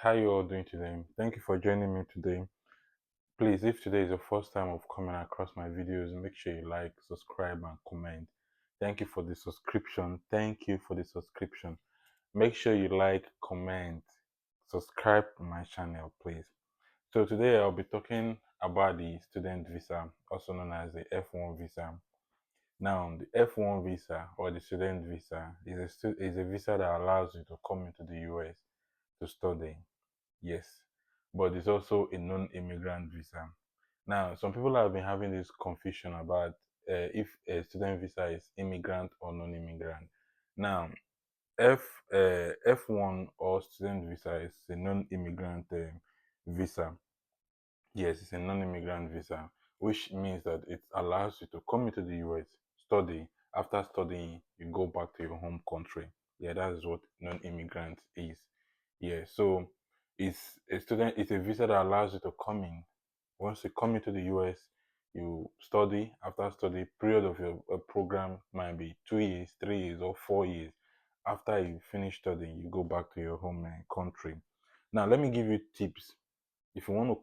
How you all doing today? Thank you for joining me today. Please, if today is your first time of coming across my videos, make sure you like, subscribe, and comment. Thank you for the subscription. Thank you for the subscription. Make sure you like, comment, subscribe to my channel, please. So today I'll be talking about the student visa, also known as the F1 visa. Now, the F1 visa or the student visa is a visa that allows you to come into the US to study. Yes, but it's also a non-immigrant visa. Now, some people have been having this confusion about if a student visa is immigrant or non-immigrant. Now, F1 or student visa is a non-immigrant visa. Yes, it's a non-immigrant visa, which means that it allows you to come into the US, study. After studying, you go back to your home country. Yeah, that is what non-immigrant is. Yeah, so it's a visa that allows you to come in. Once you come into the US, you study. After study, period of your program might be 2 years, 3 years, or 4 years. After you finish studying, you go back to your home country. Now, let me give you tips if you want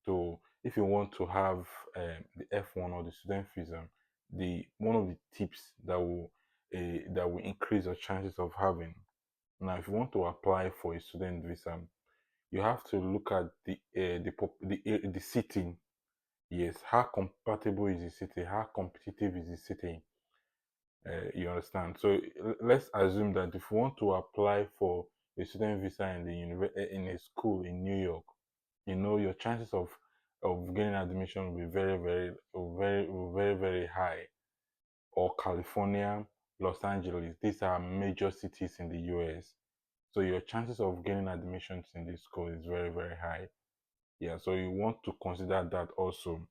to if you want to have the F1 or the student visa. The one of the tips that will increase your chances of having. Now, if you want to apply for a student visa, you have to look at the city. Yes, how compatible is the city? How competitive is the city? You understand? So let's assume that if you want to apply for a student visa in in a school in New York, your chances of getting admission will be very high. Or California, Los Angeles, these are major cities in the US, so your chances of getting admissions in this school is very high. Yeah, so you want to consider that also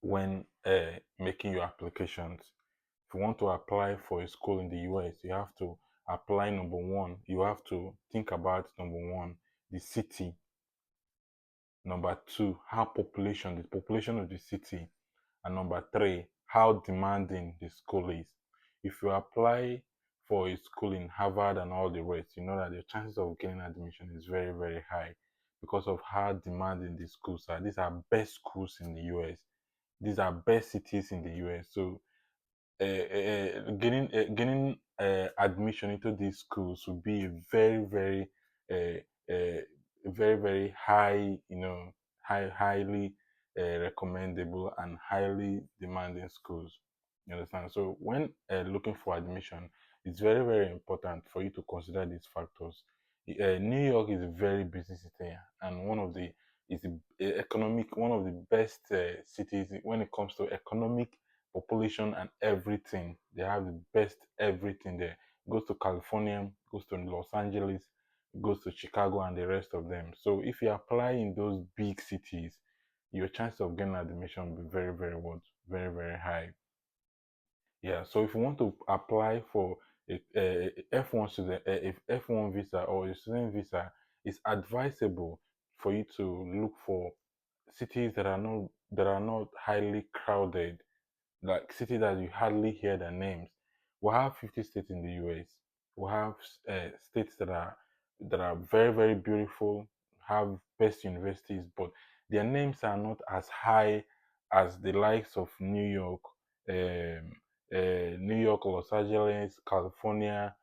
when making your applications. If you want to apply for a school in the US, you have to apply. Number one, you have to think about number one, the city. Number two, the population of the city. And number three, how demanding the school is. If you apply for a school in Harvard and all the rest, you know that your chances of getting admission is very high because of how demanding the schools are. These are best schools in the US. These are best cities in the US. So getting admission into these schools would be a very high, highly recommendable and highly demanding schools. You understand? So when looking for admission, it's very important for you to consider these factors. New York is a very busy city, and one of the best cities when it comes to economic, population, and everything. They have the best everything there. Goes to California, goes to Los Angeles, goes to Chicago, and the rest of them. So if you apply in those big cities, your chance of getting admission will be very high. Yeah, so if you want to apply for a F1 student, if F1 visa or a student visa, it's advisable for you to look for cities that are not highly crowded, like cities that you hardly hear their names. We have 50 states in the US. We have states that are very beautiful, have best universities, but their names are not as high as the likes of New York, Los Angeles, California,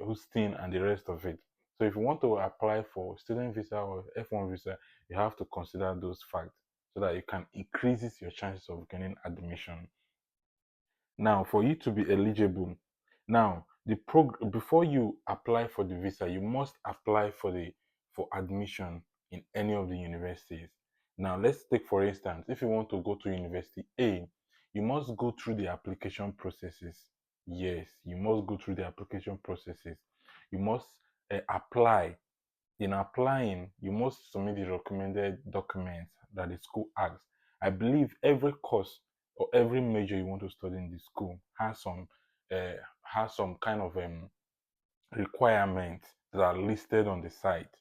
Houston, and the rest of it. So if you want to apply for student visa or F1 visa, you have to consider those facts so that you can increases your chances of getting admission. Now, for you to be eligible, now before you apply for the visa, you must apply for admission in any of the universities. Now, let's take for instance, if you want to go to University A, you must go through the application processes. Yes, you must go through the application processes. You must apply. In applying, you must submit the recommended documents that the school asks. I believe every course or every major you want to study in the school uh, has some kind of requirements that are listed on the site.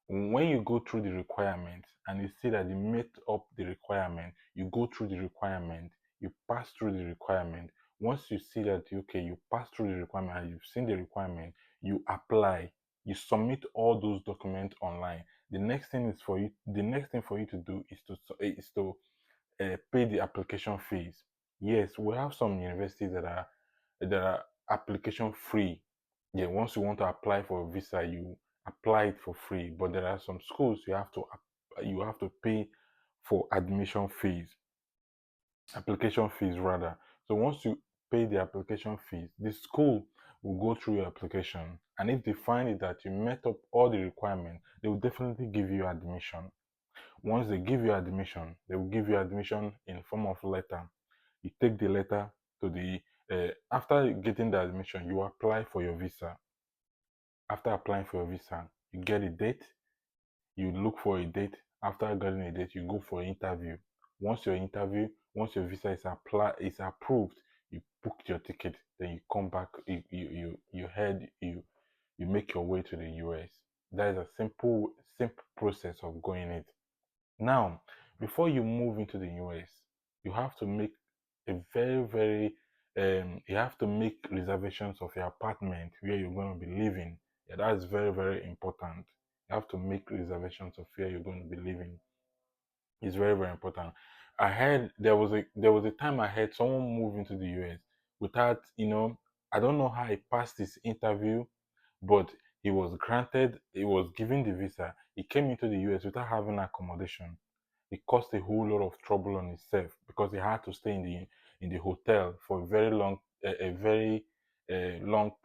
When you go through the requirement and you see that you met up the requirement, you go through the requirement, you pass through the requirement. Once you see that okay, you pass through the requirement and you've seen the requirement, you apply. You submit all those documents online. The next thing for you to do is to pay the application fees. Yes, we have some universities that are application free. Yeah, once you want to apply for a visa, you apply it for free. But there are some schools you have to pay for admission fees, application fees rather. So once you pay the application fees, the school will go through your application, and if they find it that you met up all the requirements, they will definitely give you admission. Once they give you admission, they will give you admission in form of letter. You take the letter to the after getting the admission, you apply for your visa. After applying for your visa, you get a date, you look for a date. After getting a date, you go for an interview. Once your visa is approved, you book your ticket, then you come back, you make your way to the US. That is a simple process of going it. Now, before you move into the US, you have to make a you have to make reservations of your apartment where you're going to be living. Yeah, that's very important. You have to make reservations of where you're going to be living. It's very important. I heard there was a time I heard someone move into the US without, I don't know how he passed his interview, but he was given the visa. He came into the US without having accommodation. It caused a whole lot of trouble on himself because he had to stay in the hotel for a very long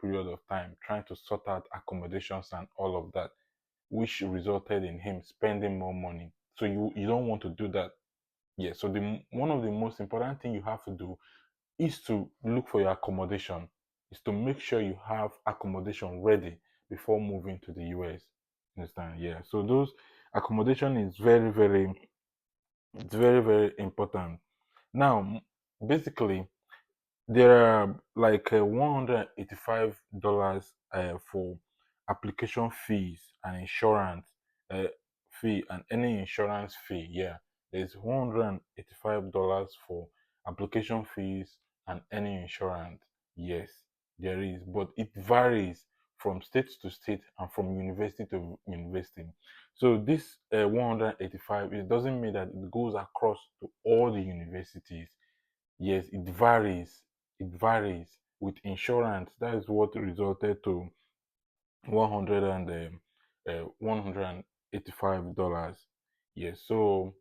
period of time, trying to sort out accommodations and all of that, which resulted in him spending more money. So you don't want to do that. Yeah. So the one of the most important thing you have to do is to look for your accommodation. Is to make sure you have accommodation ready before moving to the US. Understand? Yeah. So those accommodation is very important. Now, basically, there are like $185 for application fees and insurance uh, fee and any insurance fee. Yeah, there's $185 for application fees and any insurance. Yes, there is, but it varies from state to state and from university to university. So this 185, it doesn't mean that it goes across to all the universities. Yes, it varies. It varies with insurance. That is what resulted to 185 dollars. Yes, so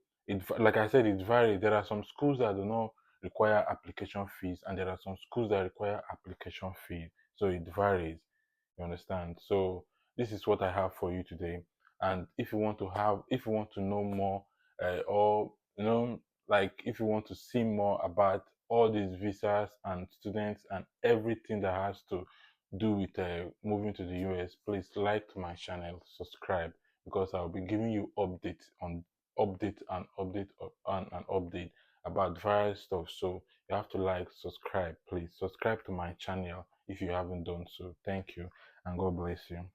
like I said, it varies. There are some schools that do not require application fees, and there are some schools that require application fees. So it varies. You understand? So this is what I have for you today. And if you want to know more, or like if you want to see more about all these visas and students and everything that has to do with moving to the US, please like to my channel, subscribe, because I'll be giving you update about various stuff. So you have to like, subscribe, please subscribe to my channel if you haven't done so. Thank you, and God bless you.